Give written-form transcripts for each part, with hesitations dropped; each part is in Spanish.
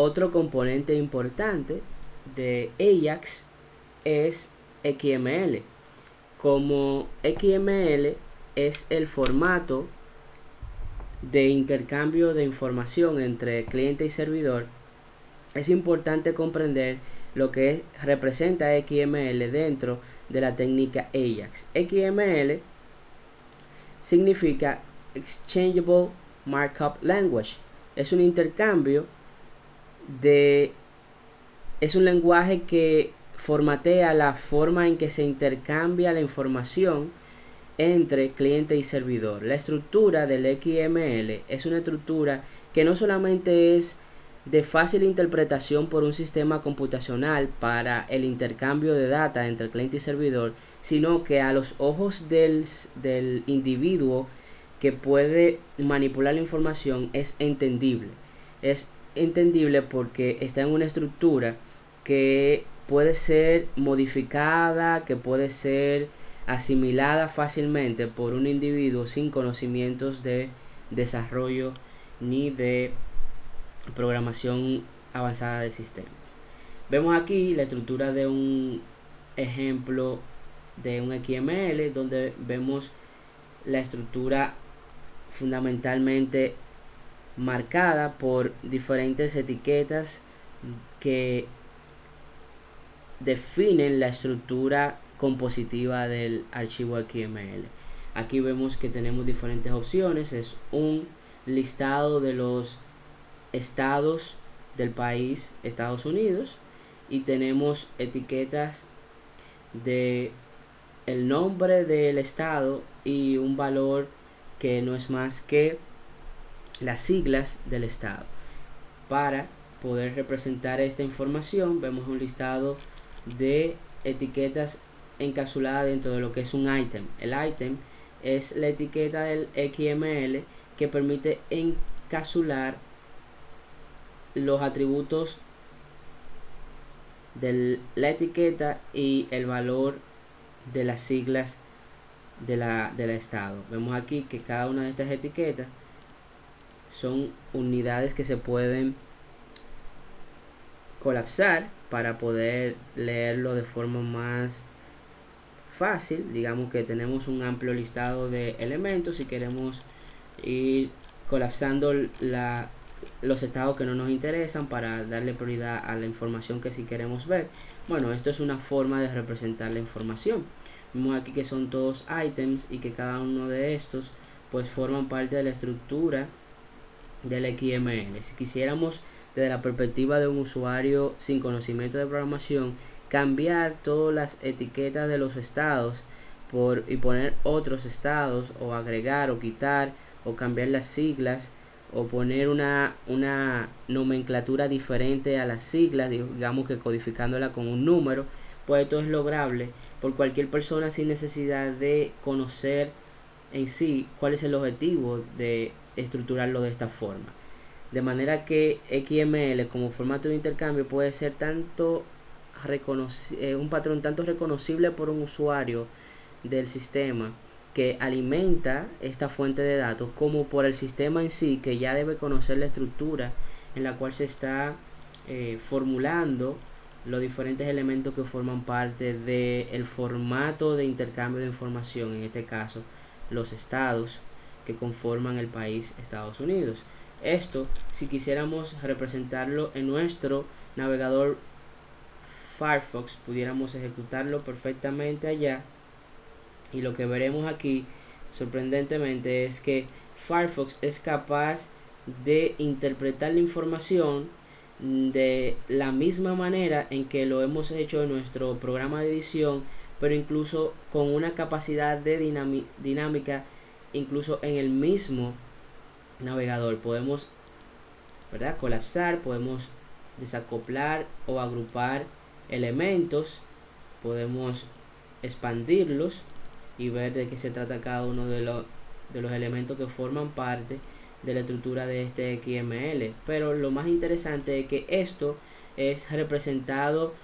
Otro componente importante de Ajax es XML. Como XML es el formato de intercambio de información entre cliente y servidor, es importante comprender lo que representa XML dentro de la técnica Ajax. XML significa Exchangeable Markup Language. Es un intercambio es un lenguaje que formatea la forma en que se intercambia la información entre cliente y servidor. La estructura del XML es una estructura que no solamente es de fácil interpretación por un sistema computacional para el intercambio de data entre cliente y servidor, sino que a los ojos del individuo que puede manipular la información es entendible. Es entendible porque está en una estructura que puede ser modificada, que puede ser asimilada fácilmente por un individuo sin conocimientos de desarrollo ni de programación avanzada de sistemas. Vemos aquí la estructura de un ejemplo de un XML donde vemos la estructura fundamentalmente marcada por diferentes etiquetas que definen la estructura compositiva del archivo XML. Aquí vemos que tenemos diferentes opciones. Es un listado de los estados del país Estados Unidos y tenemos etiquetas de el nombre del estado y un valor que no es más que las siglas del estado. Para poder representar esta información vemos un listado de etiquetas encapsuladas dentro de lo que es un ítem. El ítem es la etiqueta del XML que permite encapsular los atributos de la etiqueta y el valor de las siglas del estado. Vemos aquí que cada una de estas etiquetas son unidades que se pueden colapsar para poder leerlo de forma más fácil. Digamos que tenemos un amplio listado de elementos y queremos ir colapsando los estados que no nos interesan para darle prioridad a la información que sí queremos ver. Bueno, esto es una forma de representar la información. Vemos aquí que son todos items y que cada uno de estos pues forman parte de la estructura del XML. Si quisiéramos desde la perspectiva de un usuario sin conocimiento de programación cambiar todas las etiquetas de los estados y poner otros estados, o agregar o quitar o cambiar las siglas o poner una nomenclatura diferente a las siglas, digamos que codificándola con un número, pues esto es lograble por cualquier persona sin necesidad de conocer en sí cuál es el objetivo de estructurarlo de esta forma. De manera que XML como formato de intercambio puede ser un patrón tanto reconocible por un usuario del sistema que alimenta esta fuente de datos, como por el sistema en sí, que ya debe conocer la estructura en la cual se está formulando los diferentes elementos que forman parte del formato de intercambio de información, en este caso los estados que conforman el país Estados Unidos. Esto, si quisiéramos representarlo en nuestro navegador Firefox, pudiéramos ejecutarlo perfectamente allá, y lo que veremos aquí sorprendentemente es que Firefox es capaz de interpretar la información de la misma manera en que lo hemos hecho en nuestro programa de edición, pero incluso con una capacidad de dinámica incluso en el mismo navegador. Podemos, ¿verdad?, colapsar, podemos desacoplar o agrupar elementos, podemos expandirlos y ver de qué se trata cada uno de los elementos que forman parte de la estructura de este XML. Pero lo más interesante es que esto es representado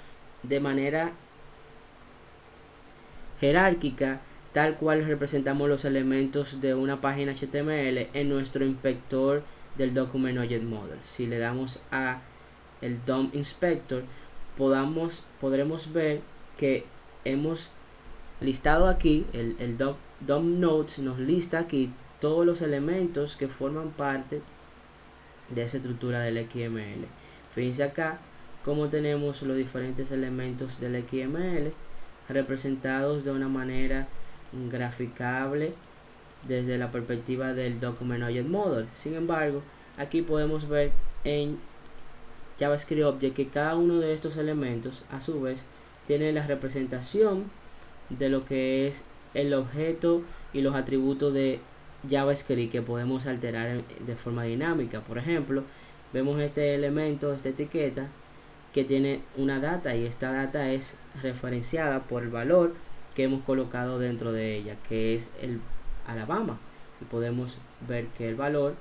de manera jerárquica, tal cual representamos los elementos de una página HTML en nuestro inspector del Document Object Model. Si le damos a el DOM Inspector, podremos ver que hemos listado aquí, el DOM Nodes nos lista aquí todos los elementos que forman parte de esa estructura del XML. Fíjense acá cómo tenemos los diferentes elementos del XML representados de una manera graficable desde la perspectiva del Document Object Model. Sin embargo, aquí podemos ver en JavaScript Object que cada uno de estos elementos a su vez tiene la representación de lo que es el objeto y los atributos de JavaScript que podemos alterar de forma dinámica. Por ejemplo, vemos este elemento, esta etiqueta que tiene una data, y esta data es referenciada por el valor que hemos colocado dentro de ella, que es el Alabama, y podemos ver que el valor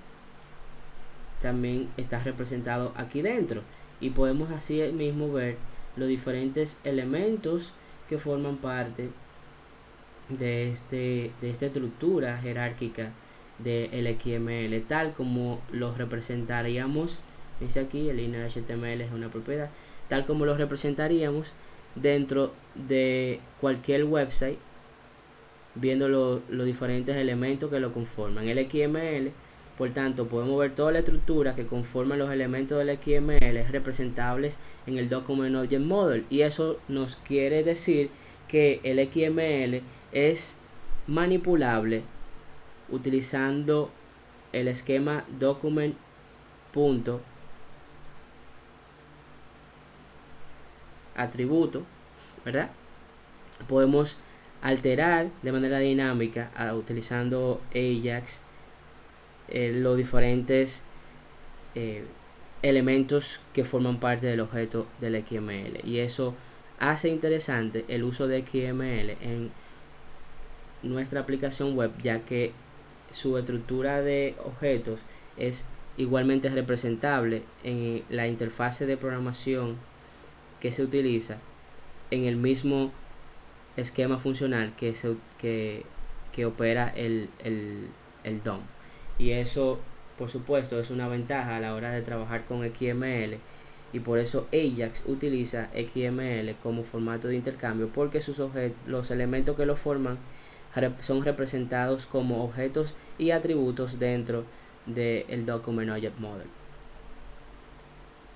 también está representado aquí dentro, y podemos así mismo ver los diferentes elementos que forman parte de esta estructura jerárquica del XML, tal como los representaríamos. Dice aquí el inner HTML es una propiedad, tal como lo representaríamos dentro de cualquier website, viendo los diferentes elementos que lo conforman. El XML, por tanto, podemos ver toda la estructura que conforman los elementos del XML representables en el Document Object Model, y eso nos quiere decir que el XML es manipulable utilizando el esquema document.atributo, ¿verdad? Podemos alterar de manera dinámica utilizando Ajax los diferentes elementos que forman parte del objeto del XML, y eso hace interesante el uso de XML en nuestra aplicación web, ya que su estructura de objetos es igualmente representable en la interfase de programación que se utiliza en el mismo esquema funcional que opera el DOM. Y eso, por supuesto, es una ventaja a la hora de trabajar con XML, y por eso Ajax utiliza XML como formato de intercambio, porque los elementos que lo forman son representados como objetos y atributos dentro del Document Object Model.